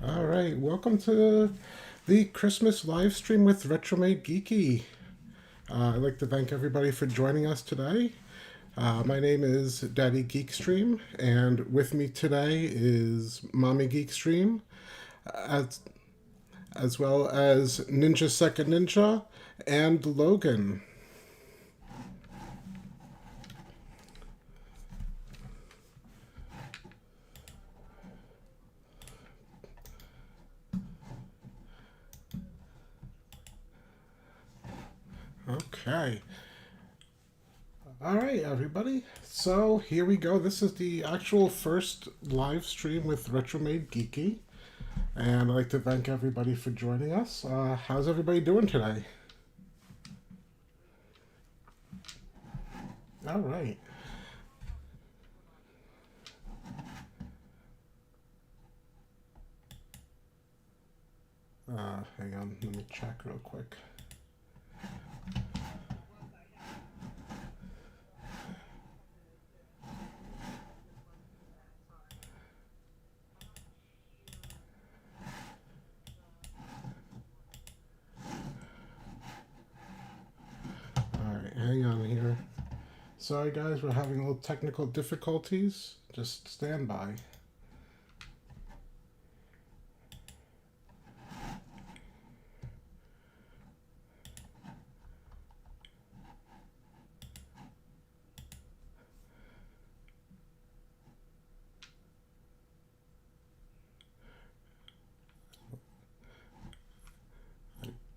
All right, welcome to the Christmas live stream with Retromade Geeky. I'd like to thank everybody for joining us today. My name is Daddy Geekstream, and with me today is Mommy Geekstream, as, as well as Ninja Second Ninja and Logan. Okay. All right, everybody. So here we go. This is the actual first live stream with Retromade Geeky. And I'd like to thank everybody for joining us. How's everybody doing today? All right. Hang on, let me check real quick. All right, hang on here. Sorry, guys, we're having a little technical difficulties. Just stand by.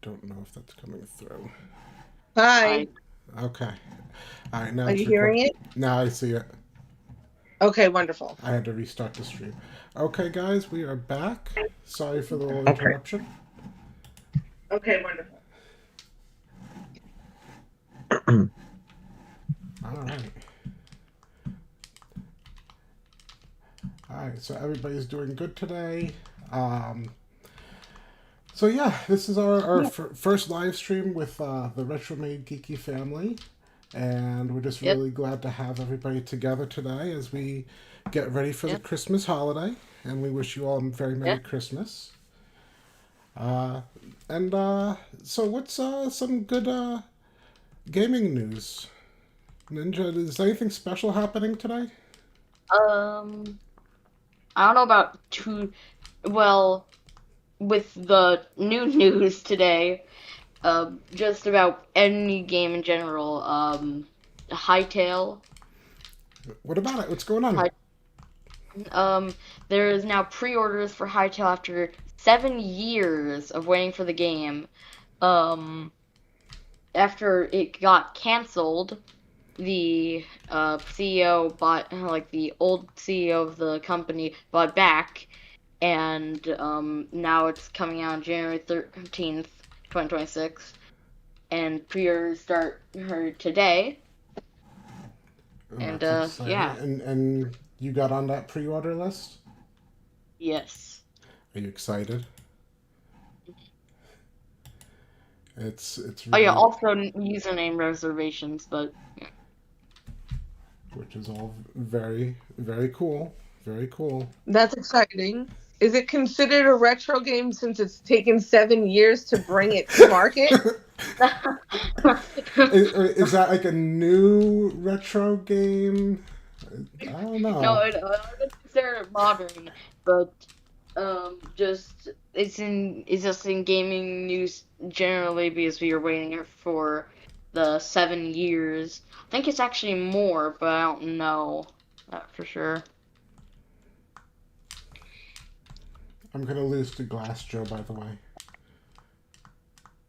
Don't know if that's coming through. Hi. Okay. All right, now Are it's you recording. hearing it? Now I see it. Okay, wonderful. I had to restart the stream. Okay, guys, we are back. Sorry for the little Okay. interruption. Okay, wonderful. All right. All right, so everybody's doing good today. So yeah, this is our first live stream with the Retromade Geeky family, and we're just Yep. really glad to have everybody together today as we get ready for the Yep. Christmas holiday. And we wish you all a very Merry Yeah. Christmas. Uh, and so, what's some good gaming news? Ninja, is anything special happening today? I don't know about well, with the new news today, just about any game in general. Hytale. What about it? What's going on? Hi, there is now pre-orders for Hytale after 7 years of waiting for the game. Um, After it got canceled, the CEO bought, like the old CEO of the company bought back, and now it's coming out January 13th, 2026, and pre-orders start today, Oh, and that's exciting. yeah, And you got on that pre-order list? yes. Are you excited? It's Oh yeah, really, also username reservations, but which is all very very cool, very cool. That's exciting. Is it considered a retro game since it's taken 7 years to bring it to market? Is that like a new retro game? I don't no, know. I would consider it modern, but just it's just in gaming news generally because we were waiting for the 7 years. I think it's actually more, but I don't know that for sure. I'm gonna lose to Glass Joe, by the way.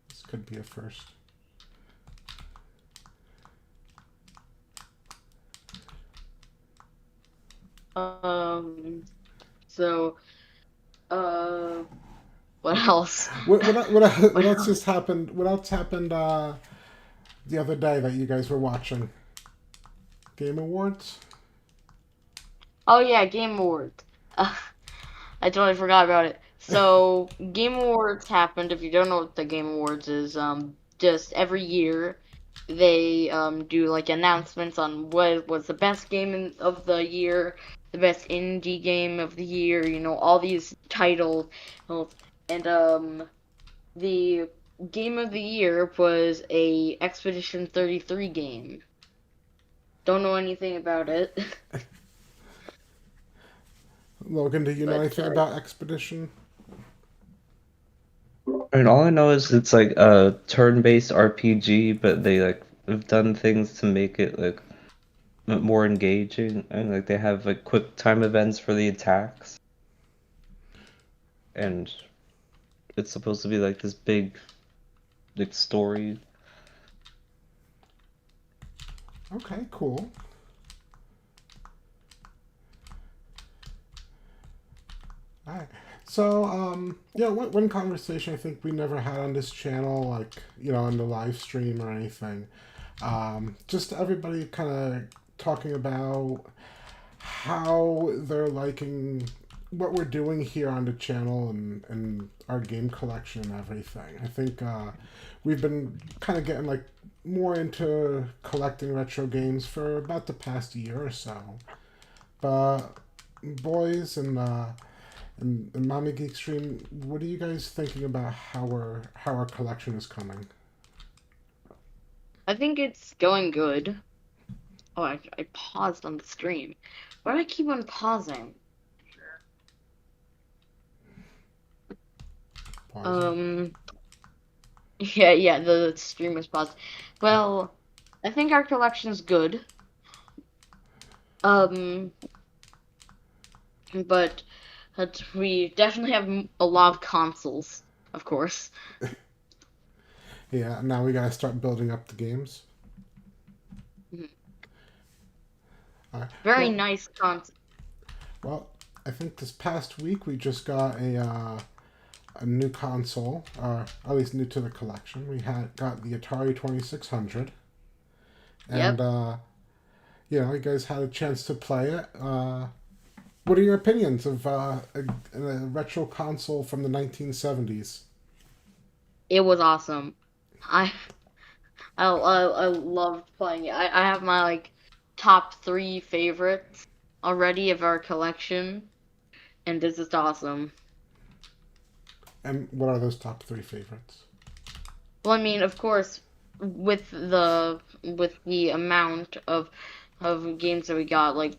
This could be a first. Um, so uh, what else? What What else else? just happened? What else happened the other day that you guys were watching? Game Awards? Oh yeah, Game Awards. I totally forgot about it. So, Game Awards happened. If you don't know what the Game Awards is, just every year, they do like announcements on what was the best game of the year, the best indie game of the year, all these titles. And the game of the year was a Expedition 33 game. Don't know anything about it. Logan, do you know But anything about Expedition? And all I know is it's like a turn-based RPG, but they like have done things to make it like more engaging, and like they have like quick time events for the attacks, and it's supposed to be like this big like story. Okay, cool. All right. So, yeah, one conversation I think we never had on this channel, like, in the live stream or anything. Just everybody kind of talking about how they're liking what we're doing here on the channel and our game collection and everything. I think we've been kind of getting like more into collecting retro games for about the past year or so. But boys and Mommy Geekstream, what are you guys thinking about how our collection is coming? I think it's going good. Oh, I paused on the stream. Why do I keep on pausing? Pausing. Yeah, the stream was paused. Well, I think our collection's good. But we definitely have a lot of consoles, of course. Yeah, now we gotta start building up the games. Mhm. All right. Very Well, nice console. well, I think this past week we just got a new console, or at least new to the collection. We got the Atari 2600, and Yep. you guys had a chance to play it. What are your opinions of a retro console from the 1970s? It was awesome. I I loved playing it. I have my like top 3 favorites already of our collection, and this is awesome. And what are those top three favorites? Well, I mean, of course, with the amount of games that we got, like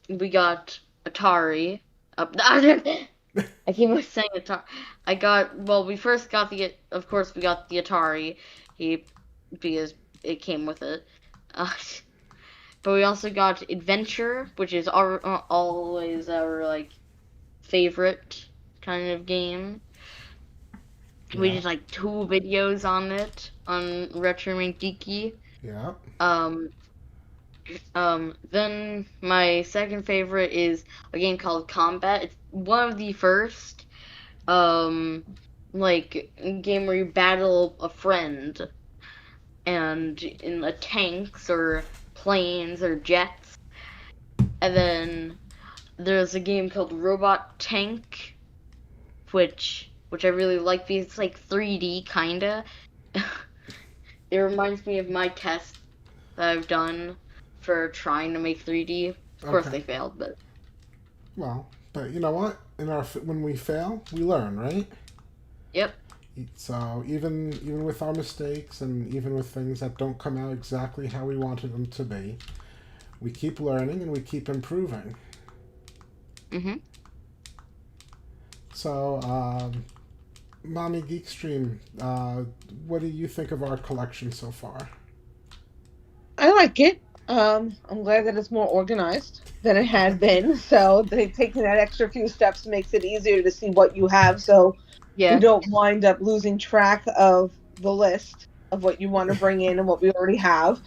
we got Atari. I keep on saying Atari. We first got of course, we got the Atari, because it came with it. Uh, but we also got Adventure, which is always our like favorite kind of game. We Yeah, did like 2 videos on it on Retro and Geeky. yeah. Um, then my second favorite is a game called Combat. It's one of the first, um, like game where you battle a friend and in the tanks or planes or jets. And then there's a game called Robot Tank, which I really like because it's like 3D kinda. It reminds me of my test that I've done for trying to make 3D. Of course Okay. they failed, but Well, but you know what? When we fail, we learn, right? yep. So even with our mistakes and even with things that don't come out exactly how we wanted them to be, we keep learning and we keep improving. Mhm. So, Mommy Geekstream, what do you think of our collection so far? I like it. I'm glad that it's more organized than it had been. So taking that extra few steps makes it easier to see what you have, so you Yeah. don't wind up losing track of the list of what you want to bring in and what we already have.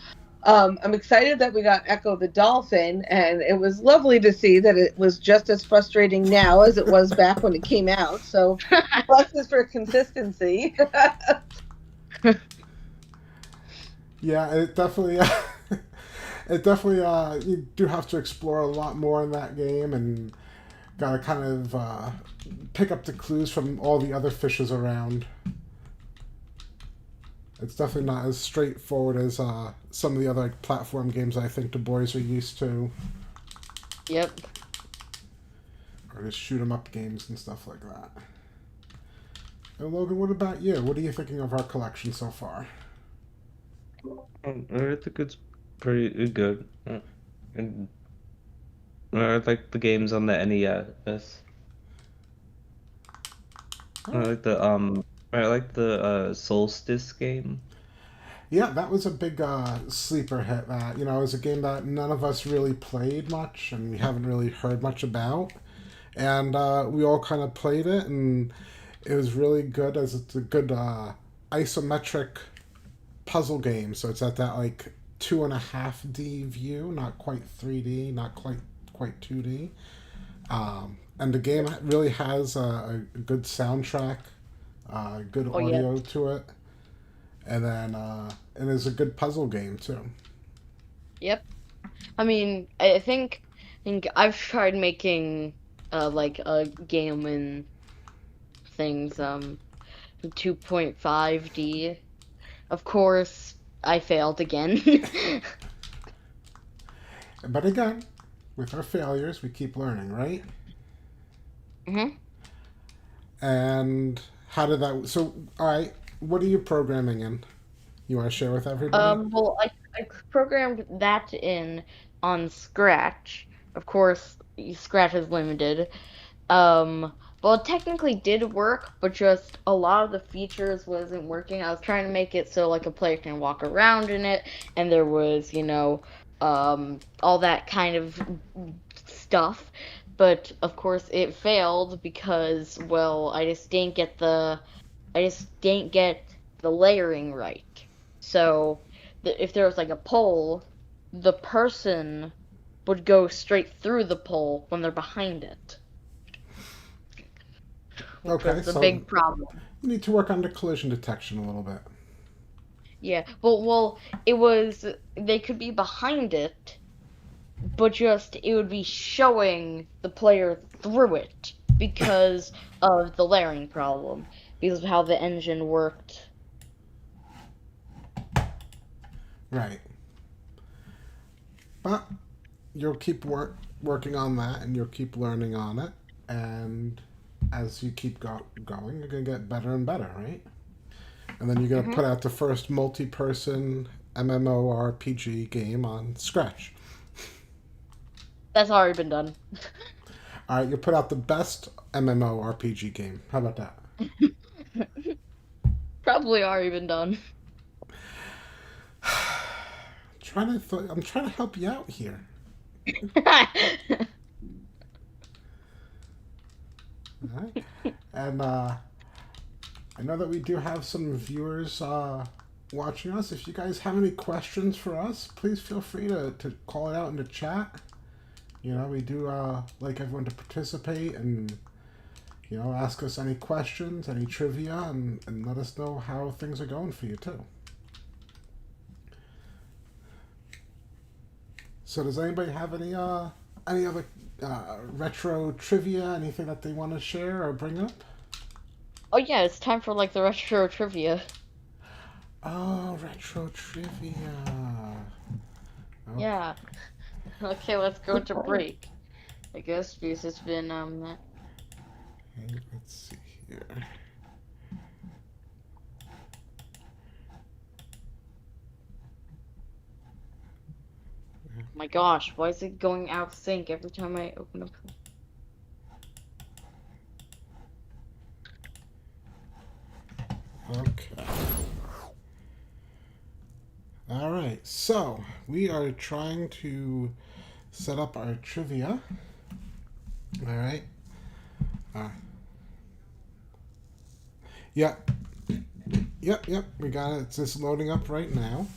I'm excited that we got Echo the Dolphin, and it was lovely to see that it was just as frustrating now as it was back when it came out. So, pluses for consistency. Yeah, it definitely, it definitely, you do have to explore a lot more in that game and gotta kind of pick up the clues from all the other fishes around. It's definitely not as straightforward as some of the other platform games I think the boys are used to, Yep. or just shoot 'em up games and stuff like that. And Logan, what about you? What are you thinking of our collection so far? I think it's pretty good. And I like the games on the NES. All I right. like the Solstice game. Yeah, that was a big sleeper hit. That it was a game that none of us really played much, and we haven't really heard much about. And we all kind of played it, and it was really good as it's a good isometric puzzle game. So it's at that like 2.5D view, not quite 3D, not quite 2D. And the game really has a good soundtrack, good Oh yeah. audio to it, and then and it's a good puzzle game too. Yep. I mean, I think I've tried making like a game in things 2.5D. Of course, I failed again. But again, with our failures, we keep learning, right? hmm And how did that? So, all right, what are you programming in? You want to share with everybody? Well, I programmed that in on Scratch. Of course, Scratch is limited. Well, it technically did work, but just a lot of the features wasn't working. I was trying to make it so like a player can walk around in it, and there was, all that kind of stuff. But of course, it failed because, well, I just didn't get the layering right. So, if there was like a pole, the person would go straight through the pole when they're behind it, which Okay, was a so big problem. you need to work on the collision detection a little bit. Yeah, well, it was they could be behind it, but just it would be showing the player through it because of the layering problem, because of how the engine worked. Right. But you'll keep working on that, and you'll keep learning on it, and as you keep going, you're gonna get better and better, right? And then you're gonna hmm put out the first multi-person MMORPG game on Scratch. That's already been done. All right, you'll put out the best MMORPG game. How about that? Probably already been done. I'm trying to help you out here. All right, and I know that we do have some viewers watching us. If you guys have any questions for us, please feel free to call it out in the chat. We do like everyone to participate and, ask us any questions, any trivia, and let us know how things are going for you, too. So does anybody have any other retro trivia, anything that they want to share or bring up? Oh yeah, it's time for like the retro trivia. Oh, retro trivia. Okay. Yeah. Okay, let's go to break. I guess because it's been Let's see here. my gosh, why is it going out of sync every time I open up? Okay. All right. So we are trying to set up our trivia. All right. Uh, yep. Yep. We got it. It's just loading up right now.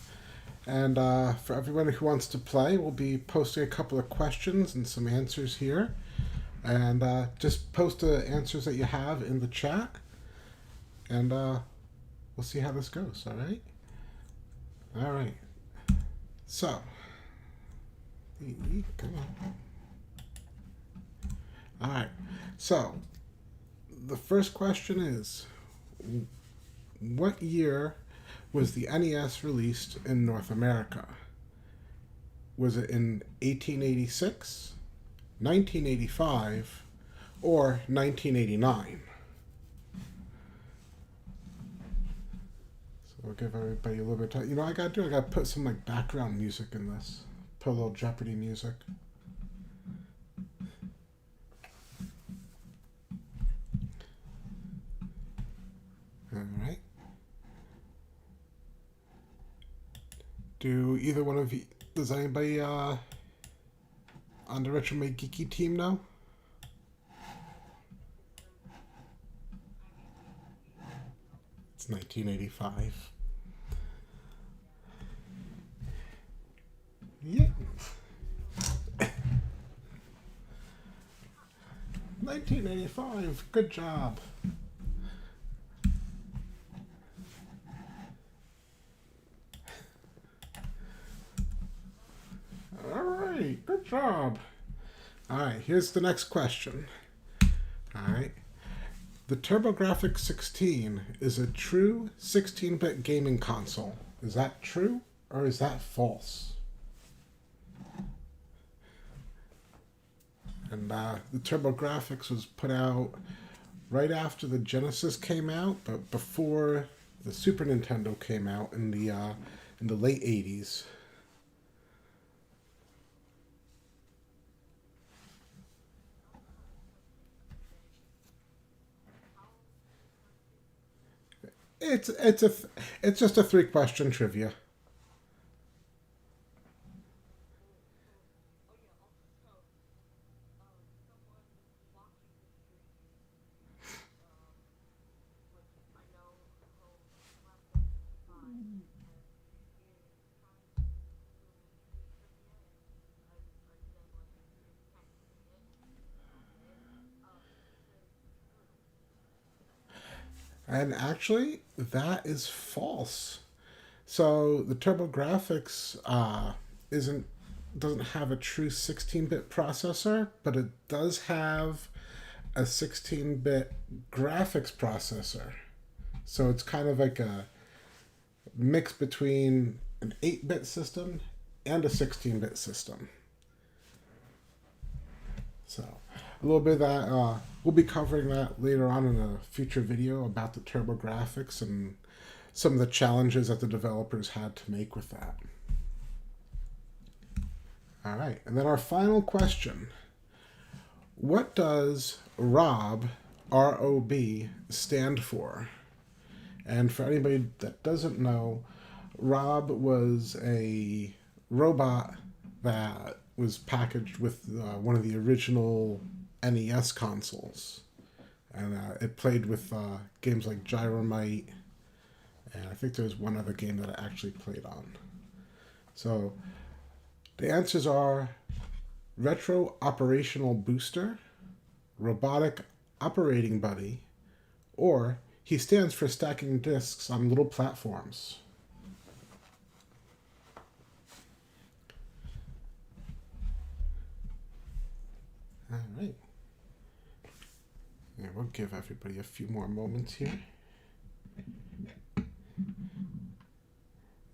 And for everyone who wants to play, we'll be posting a couple of questions and some answers here. And just post the answers that you have in the chat. And we'll see how this goes, all right? All right. So, come on. All right. So, the first question is, what year was the NES released in North America? Was it in 1886, 1985, or 1989? So we'll give everybody a little bit of time. You know what I gotta put some like background music in this. Put a little Jeopardy music. Alright. Do either one of you, does anybody on the Retro Made Geeky team know? It's 1985. Yeah. 1985. Good job. All right. Good job. All right. Here's the next question. All right. The TurboGrafx 16 is a true 16-bit gaming console. Is that true or is that false? And the TurboGrafx was put out right after the Genesis came out, but before the Super Nintendo came out in the late 80s. It's just a 3-question trivia. And actually, that is false. So the TurboGrafx doesn't have a true 16-bit processor, but it does have a 16-bit graphics processor. So it's kind of like a mix between an 8-bit system and a 16-bit system. So a little bit of that, we'll be covering that later on in a future video about the TurboGrafx and some of the challenges that the developers had to make with that. All right, and then our final question. What does ROB, R-O-B, stand for? And for anybody that doesn't know, ROB was a robot that was packaged with one of the original NES consoles. And it played with games like Gyromite, and I think there's one other game that it actually played on. So the answers are Retro Operational Booster, Robotic Operating Buddy, or he stands for stacking discs on little platforms. All right. Yeah, we'll give everybody a few more moments here.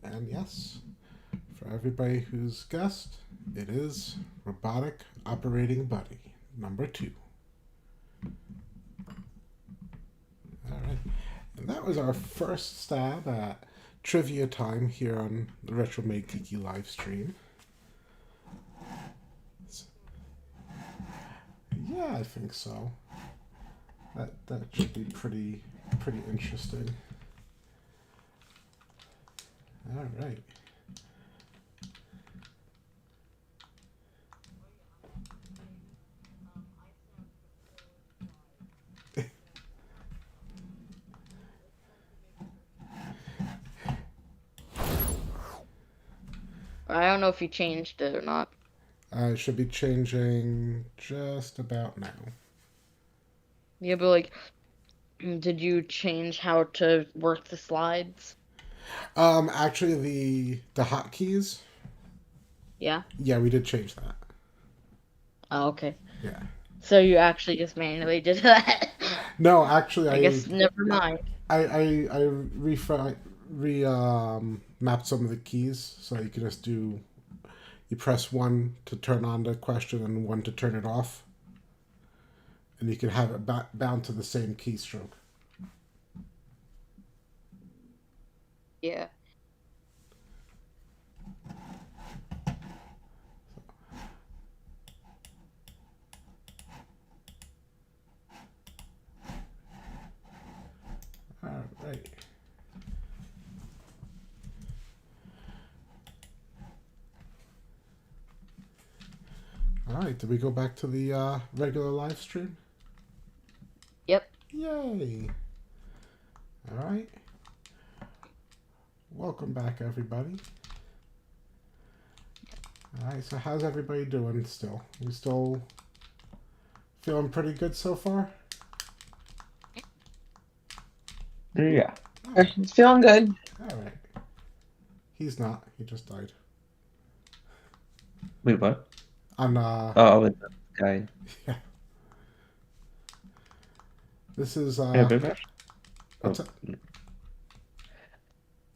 And yes, for everybody who's guessed, it is Robotic Operating Buddy, number 2. All right. And that was our first stab at trivia time here on the Retro Made Geeky live stream. Yeah, I think so. That should be pretty interesting. All right. I don't know if you changed it or not. I should be changing just about now. Yeah, but like, did you change how to work the slides? Actually, the hotkeys. Yeah. Yeah, we did change that. Oh, okay. Yeah. So you actually just manually did that? No, actually, I guess never mind. I map some of the keys, so you can just do. You press one to turn on the question and one to turn it off, and you can have it bound to the same keystroke. Yeah. All right. All right. Did we go back to the regular live stream? Yep. Yay! All right. Welcome back, everybody. All right. So, how's everybody doing? Still, we still feeling pretty good so far. Yeah. It's feeling good. All right. He's not. He just died. Wait, what? On Oh, with the guy. yeah. This is Yeah, but I've what's actually, it?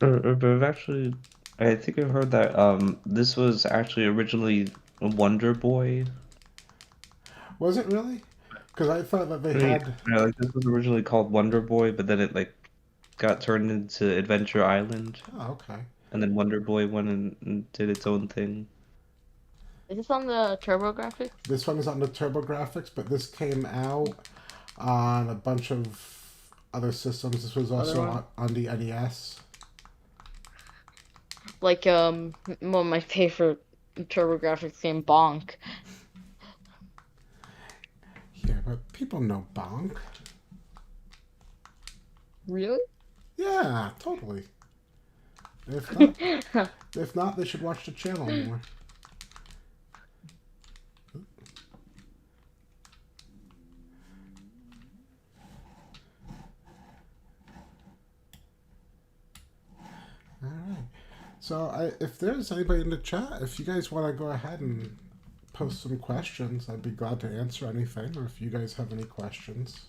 but I've actually, I think I've heard that this was actually originally Wonder Boy. Was it really? Because I thought that they Right. had. Yeah, like this was originally called Wonder Boy, but then it like got turned into Adventure Island, Oh, okay. and then Wonder Boy went and did its own thing. Is this on the TurboGrafx? This one is on the TurboGrafx, but this came out on a bunch of other systems. This was also on the NES. Like one of my favorite TurboGrafx game, Bonk. Yeah, but people know Bonk. Really? Yeah, totally. If not, they should watch the channel more. All right. So, if there's anybody in the chat, if you guys want to go ahead and post some questions, I'd be glad to answer anything, or if you guys have any questions.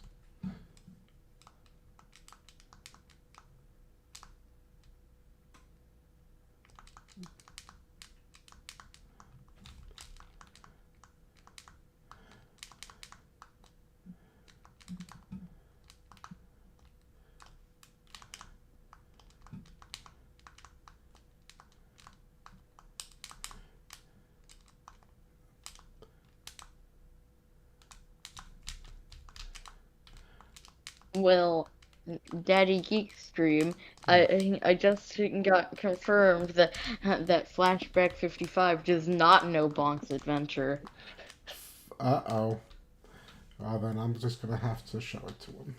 Well, Daddy Geekstream, I just got confirmed that Flashback 55 does not know Bonk's adventure. Uh-oh. Well, then I'm just going to have to show it to him.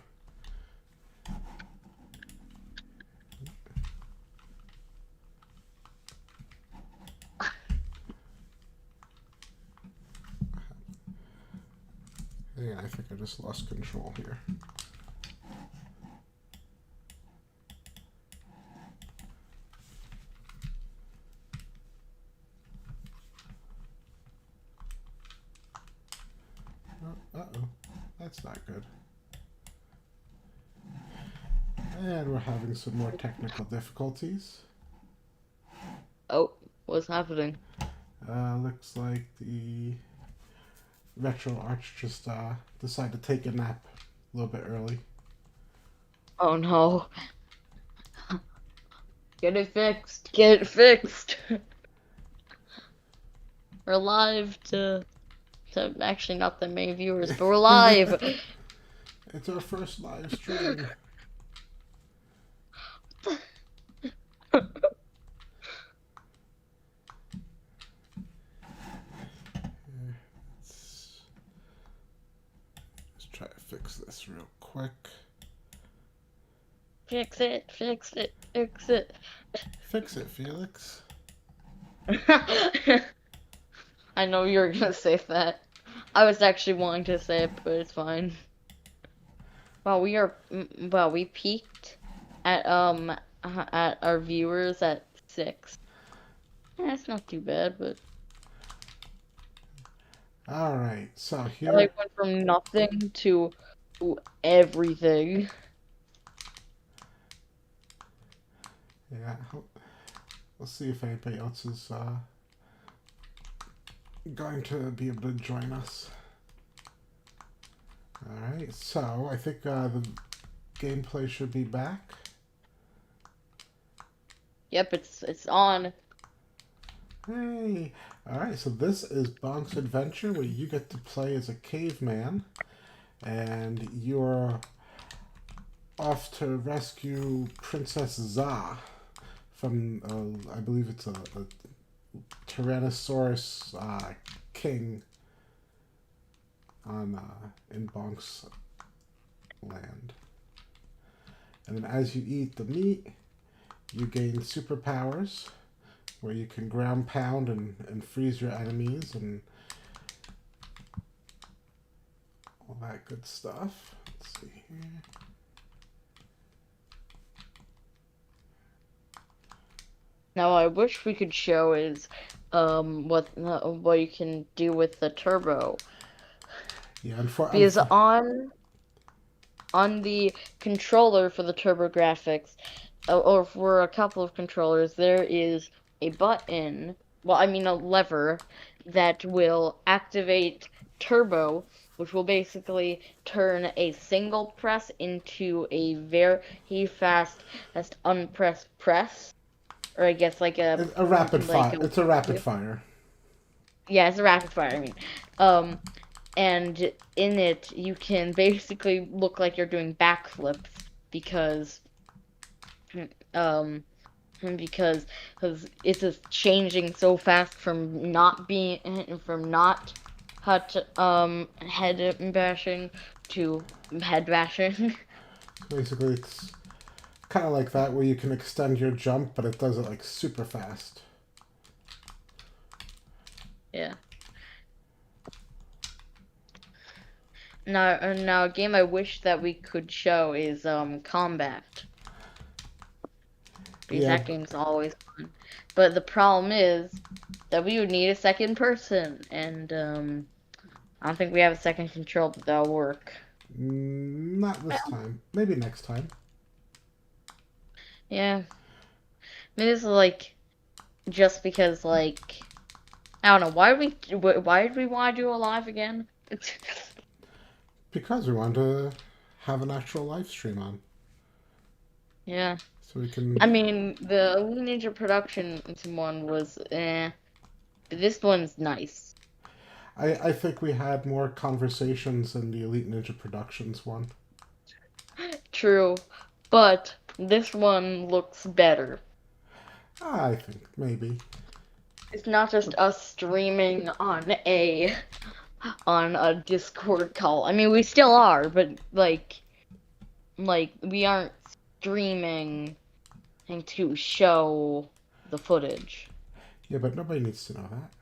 Yeah, I think I just lost control here. Uh-oh. That's not good. And we're having some more technical difficulties. Oh, what's happening? Looks like the Retro Arch just decided to take a nap a little bit early. Oh no. Get it fixed. Get it fixed. We're live to actually not that many viewers, but we're live. It's our first live stream. Let's try to fix this real quick. Fix it, fix it, fix it. Fix it, Felix. I know you were gonna say that. I was actually wanting to say it, but it's fine. Well, we peaked at our viewers at 6. That's not too bad, but All right, so I here. like went from nothing to everything. Yeah. We'll see if anybody else is going to be able to join us. Alright, so I think the gameplay should be back. Yep, it's on. Hey! Alright, so this is Bonk's Adventure, where you get to play as a caveman, and you're off to rescue Princess Za from, I believe it's a Tyrannosaurus king on in Bonk's land. And then as you eat the meat, you gain superpowers where you can ground pound and freeze your enemies and all that good stuff. Let's see here. Now, I wish we could show is what you can do with the turbo. Yeah, Because on the controller for the turbo graphics, or for a couple of controllers, there is a button, well, I mean a lever, that will activate turbo, which will basically turn a single press into a very fast unpressed press. Or I guess like a rapid like fire. It's a rapid fire. Yeah, it's a rapid fire, I mean. And in it you can basically look like you're doing backflips because because it's just changing so fast from not head bashing to head bashing. Basically, it's kind of like that where you can extend your jump, but it does it like super fast. Yeah. Now a game I wish that we could show is Combat. Because that game's always fun. But the problem is that we would need a second person, and I don't think we have a second control that'll work. Not this time. Maybe next time. Yeah. Maybe it's like just because like I don't know why did we want to do a live again? Because we wanted to have an actual live stream on. Yeah. So we can. I mean, the Elite Ninja Production one was but this one's nice. I think we had more conversations than the Elite Ninja Productions one. True, but this one looks better. I think maybe. It's not just us streaming on a Discord call. I mean, we still are, but like we aren't streaming to show the footage. Yeah, but nobody needs to know that.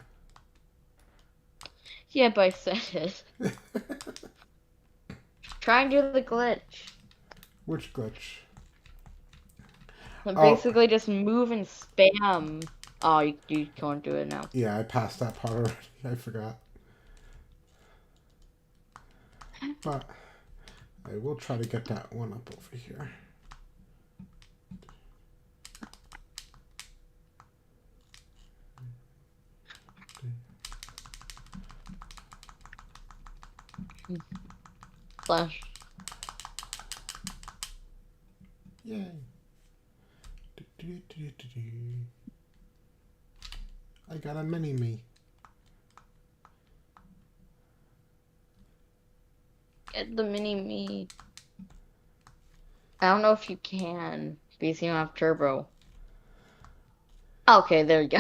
Yeah, but I said it. Try and do the glitch. Which glitch? Basically, just move and spam. Oh, you can't do it now. Yeah, I passed that part already. I forgot. But I will try to get that one up over here. Flash. Yay. I got a mini-me. Get the mini-me. I don't know if you can, because you don't have turbo. Okay, there you go.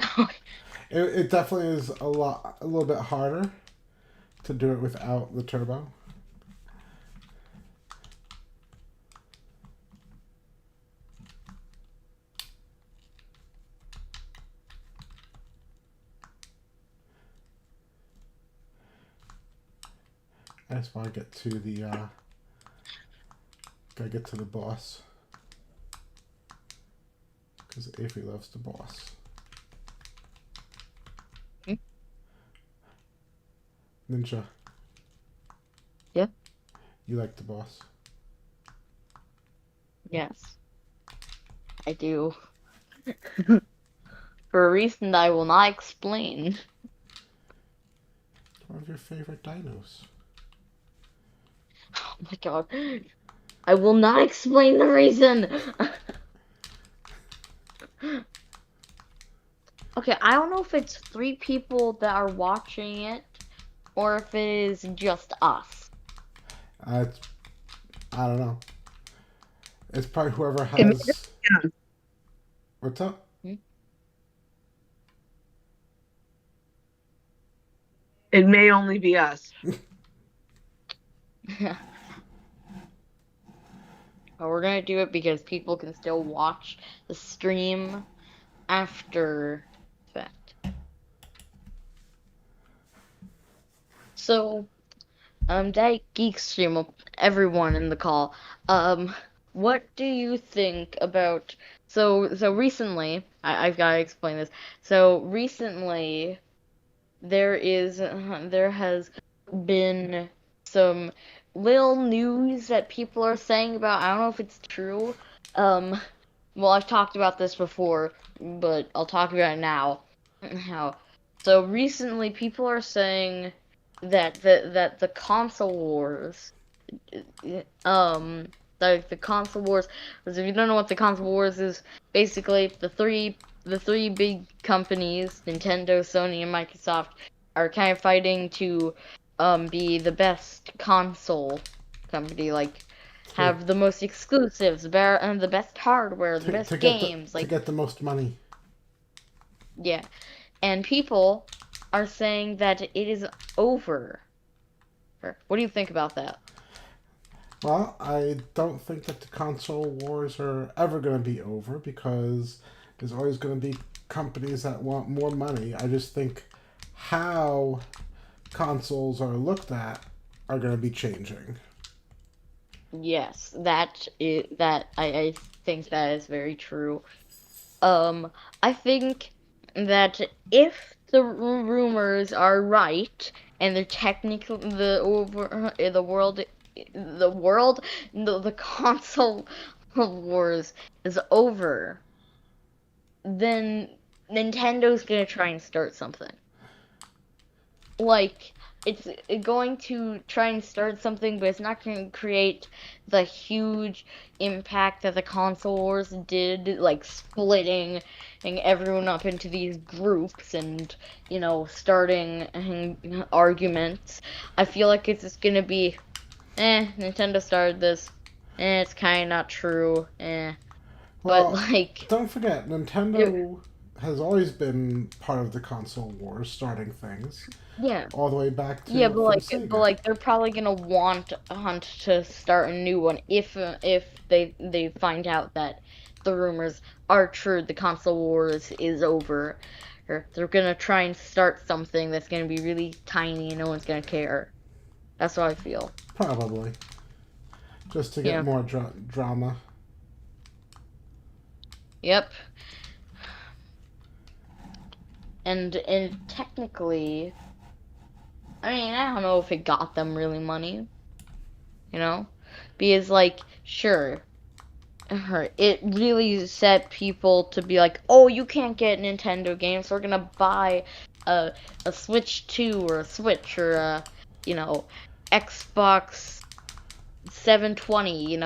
It definitely is a little bit harder to do it without the turbo. I just want to get to the gotta get to the boss, because Avery loves the boss. Ninja. Yeah. You like the boss? Yes, I do. For a reason that I will not explain. One of your favorite dinos. Oh my god. I will not explain the reason. Okay, I don't know if it's 3 people that are watching it or if it is just us. It's, I don't know. It's probably whoever It may, has. yeah, What's up? it may only be us. But we're gonna do it because people can still watch the stream after fact. So, that Geekstream, everyone in the call, what do you think about? So recently, I've got to explain this. So recently, there has been some little news that people are saying about. I don't know if it's true. Well, I've talked about this before, but I'll talk about it now. How? So recently, people are saying that the console wars, um, the console wars. Because if you don't know what the console wars is, basically the three big companies, Nintendo, Sony, and Microsoft, are kind of fighting to be the best console company, like To, have the most exclusives, and the best hardware, the best games, to like get the most money. yeah. And people are saying that it is over. What do you think about that? Well, I don't think that the console wars are ever going to be over because there's always going to be companies that want more money. I just think how consoles are looked at are going to be changing. Yes, I think that is very true. I think that if the rumors are right and the technical the console wars is over, then Nintendo's gonna try and start something. Like it's going to try and start something, but it's not going to create the huge impact that the console wars did, like splitting and everyone up into these groups and starting arguments. I feel like it's just gonna be, Nintendo started this, it's kind of not true, but Well, like, don't forget, it, Nintendo has always been part of the console wars, starting things yeah. all the way back Yeah, to but from like, Sega. they're probably gonna want Hunt to start a new one if they find out that the rumors are true, the console wars is over. Or they're gonna try and start something that's gonna be really tiny and no one's gonna care. That's what I feel. Probably just to get Yeah. more drama. Yep. And technically, I mean, I don't know if it got them really money, you know? Because like, sure, it really set people to be like, oh, you can't get Nintendo games, so we're gonna buy a Switch 2 or a Switch or a, Xbox 720,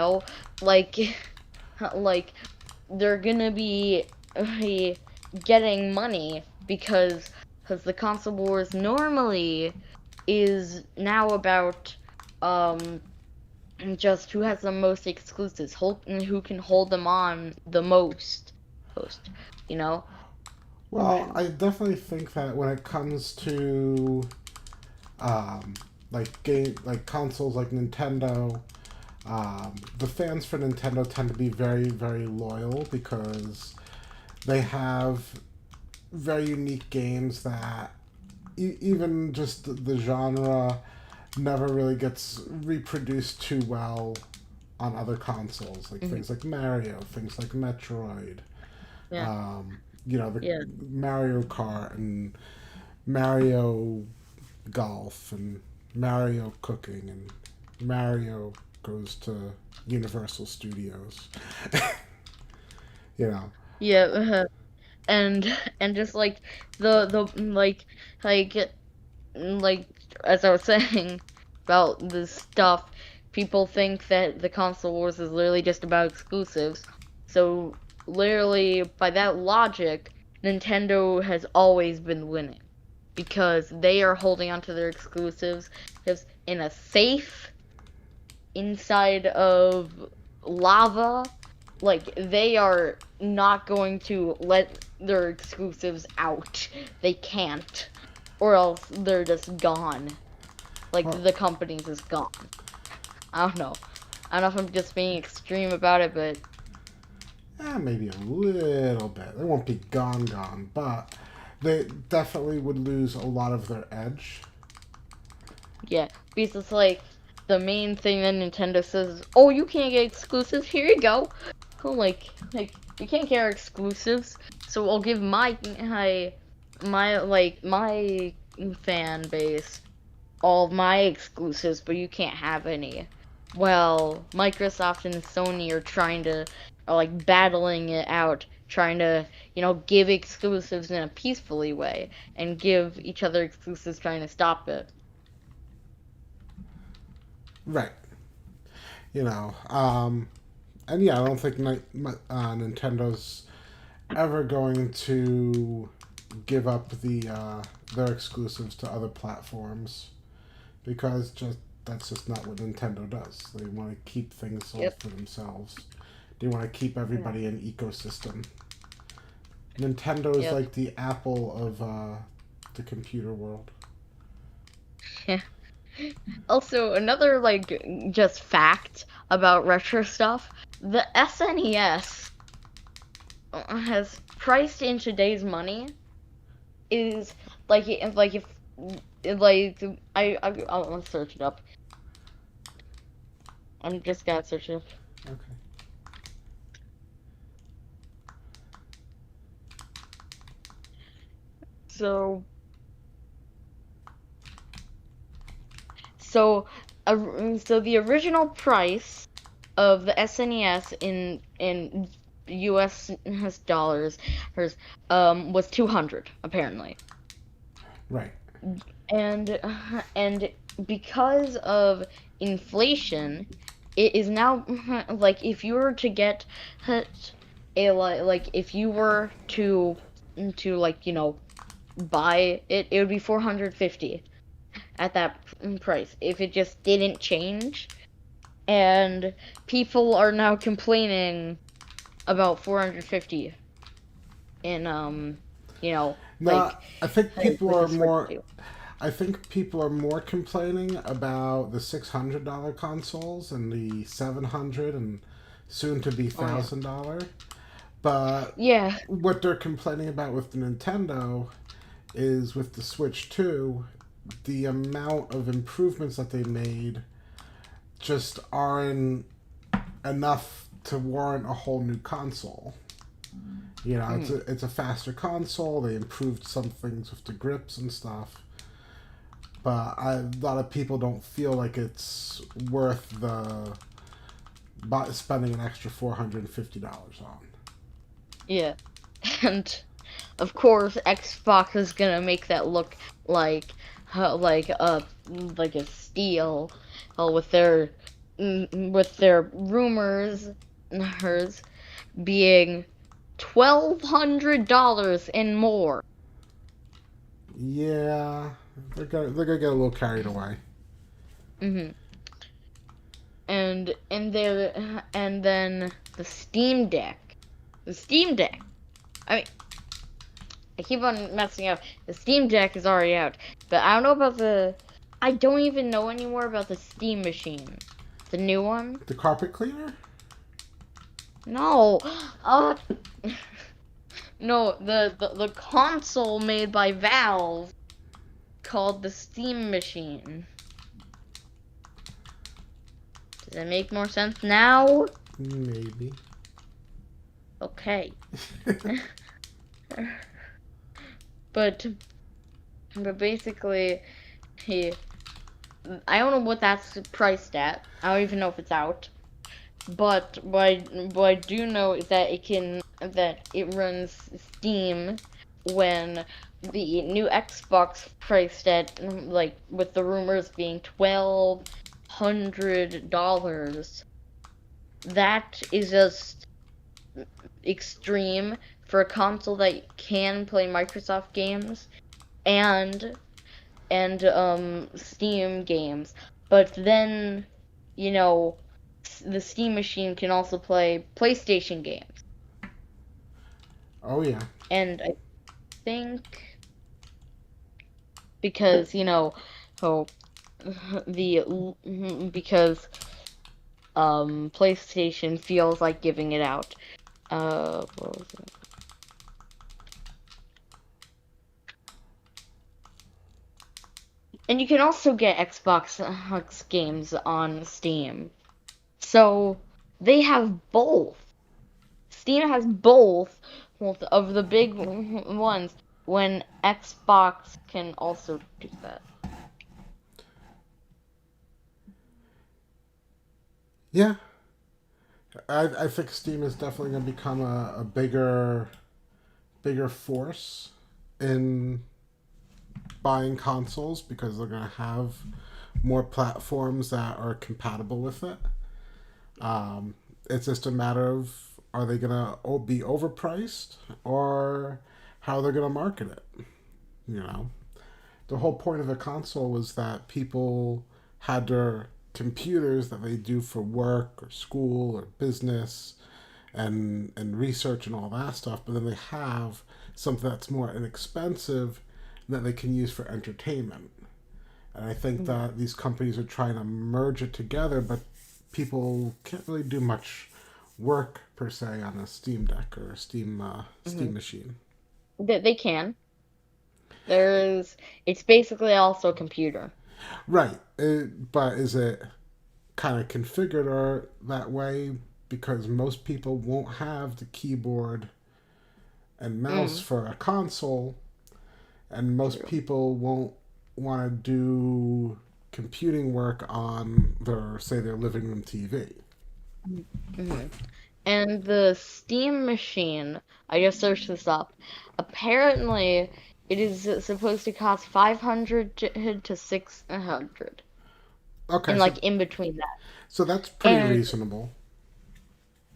like, like they're gonna be getting money because the console wars normally is now about um just who has the most exclusives, who can hold them on the most, you know? Well, I definitely think that when it comes to um, like consoles like Nintendo, the fans for Nintendo tend to be very very loyal because they have very unique games that even just the genre never really gets reproduced too well on other consoles, like Mhm. things like Mario, things like Metroid, Yeah, the yeah, Mario Kart and Mario Golf and Mario Cooking and Mario goes to Universal Studios. you know, Yeah, and just like the like like as I was saying about this stuff, people think that the console wars is literally just about exclusives. So literally by that logic, Nintendo has always been winning because they are holding on to their exclusives just in a safe inside of lava. Like they are not going to let their exclusives out. They can't, or else they're just gone. Like Well, the company's is gone. I don't know. I don't know if I'm just being extreme about it, but maybe a little bit. They won't be gone, but they definitely would lose a lot of their edge. yeah, because it's like the main thing that Nintendo says is, "Oh, you can't get exclusives. Here you go." Oh, like you can't get our exclusives, so I'll give my fan base all of my exclusives, but you can't have any. Well, Microsoft and Sony are like battling it out, trying to, give exclusives in a peacefully way and give each other exclusives trying to stop it. Right. You know, and yeah, I don't think Nintendo's ever going to give up their exclusives to other platforms because just that's just not what Nintendo does. They want to keep things sold Yep. for themselves. They want to keep Yeah. everybody in ecosystem. Nintendo is Yep. like the Apple of the computer world. Yeah. Also, another just fact about retro stuff, the SNES has priced in today's money is like I'll search it up. I'm just gonna search it up. Okay. So so so the original price of the SNES in US dollars was 200 apparently. Right. And and because of inflation, it is now like if you were to get if you were to buy it, it would be 450 at that price if it just didn't change. And people are now complaining about 450 in No, I think people like are a Switch more. 2. I think people are more complaining about the $600 consoles and the 700 and soon to be Oh yeah. $1,000. But Yeah. what they're complaining about with the Nintendo is with the Switch 2, the amount of improvements that they made just aren't enough to warrant a whole new console. You know, Mhm. it's a faster console. They improved some things with the grips and stuff, but a lot of people don't feel like it's worth the spending an extra $450 on. Yeah. And of course, Xbox is gonna make that look like like a steal, with their rumors hers being $1,200 and more. Yeah, they're gonna get a little carried away. hmm and then the Steam Deck. The Steam Deck. I mean, I keep on messing up. The Steam Deck is already out, but I don't know about the. I don't even know anymore about the Steam machine, the new one. The carpet cleaner? No, uh, no, the console made by Valve called the Steam machine. Does it make more sense now? Maybe. Okay, but basically, he. I don't know what that's priced at. I don't even know if it's out. But what I do know is that it runs Steam when the new Xbox priced at like with the rumors being $1,200. That is just extreme for a console that can play Microsoft games and Steam games. But then, you know, the Steam machine can also play PlayStation games. Oh yeah. And I think because, oh, because PlayStation feels like giving it out. What was it? And you can also get Xbox games on Steam. So they have both. Steam has both of the big ones when Xbox can also do that. Yeah. I think Steam is definitely going to become a bigger force in buying consoles because they're going to have more platforms that are compatible with it. It's just a matter of are they going to be overpriced or how they're going to market it. You know, the whole point of a console was that people had their computers that they do for work or school or business and research and all that stuff, but then they have something that's more inexpensive that they can use for entertainment. And I think that these companies are trying to merge it together, but people can't really do much work per se on a Steam Deck or a Steam machine. They can. It's basically also a computer. Right, but is it kind of configured or that way because most people won't have the keyboard and mouse Mm, for a console, and most true. people won't want to do computing work on their living room TV. hmm And the Steam machine, I just searched this up. Apparently, it is supposed to cost 500 to 600, Okay, and like in between that. so that's pretty And reasonable.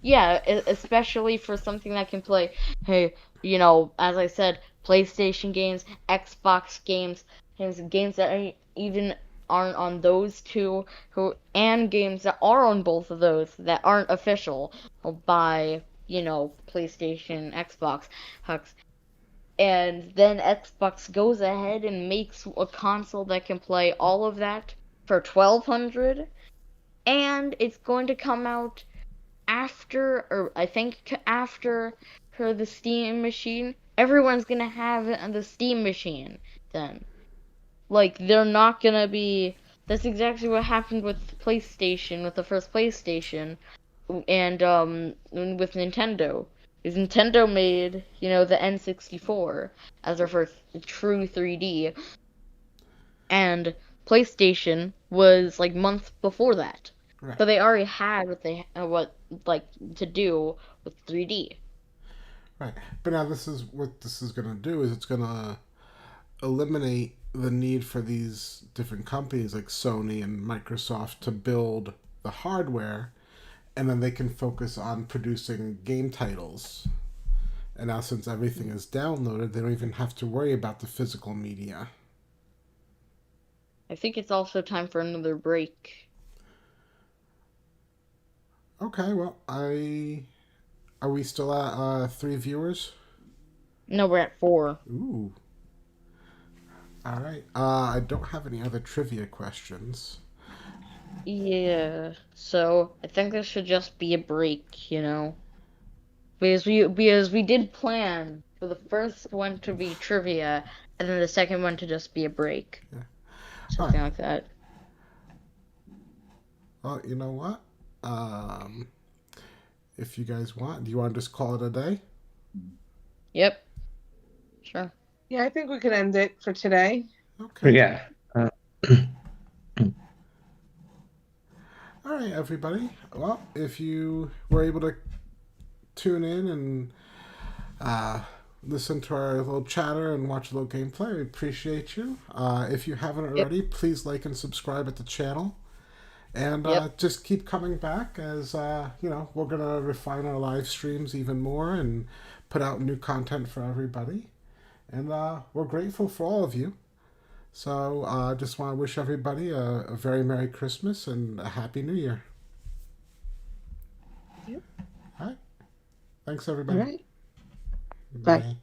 yeah, especially for something that can play, hey, as I said, PlayStation games, Xbox games, games that even aren't on those two, and games that are on both of those that aren't official by, PlayStation, Xbox, Hux. And then Xbox goes ahead and makes a console that can play all of that for 1200, and it's going to come out after, or I think after the Steam machine, everyone's gonna have the Steam machine then. Like, they're not gonna be. That's exactly what happened with PlayStation, with the first PlayStation, and with Nintendo. Is Nintendo made, the N64 as their first true 3D, and PlayStation was like months before that. Right, So they already had what like to do with 3D. right. But now this is what this is going to do is it's going to eliminate the need for these different companies like Sony and Microsoft to build the hardware, and then they can focus on producing game titles. And now, since everything is downloaded, they don't even have to worry about the physical media. I think it's also time for another break. Okay, well, I are we still at 3 viewers? No, we're at 4. Ooh, all right. I don't have any other trivia questions. Yeah. So I think this should just be a break. Because we did plan for the first one to be trivia and then the second one to just be a break. Yeah. All right. Something like that. Well, you know what? If you guys want, do you want to just call it a day? Yep. Sure. Yeah, I think we could end it for today. Okay. Yeah. All right, everybody. Well, if you were able to tune in and listen to our little chatter and watch a little gameplay, we appreciate you. If you haven't already, please like and subscribe at the channel. And just keep coming back as, we're going to refine our live streams even more and put out new content for everybody. And we're grateful for all of you. So just want to wish everybody a very Merry Christmas and a Happy New Year. Yep. All right. Thanks, everybody. All right. Bye. Bye.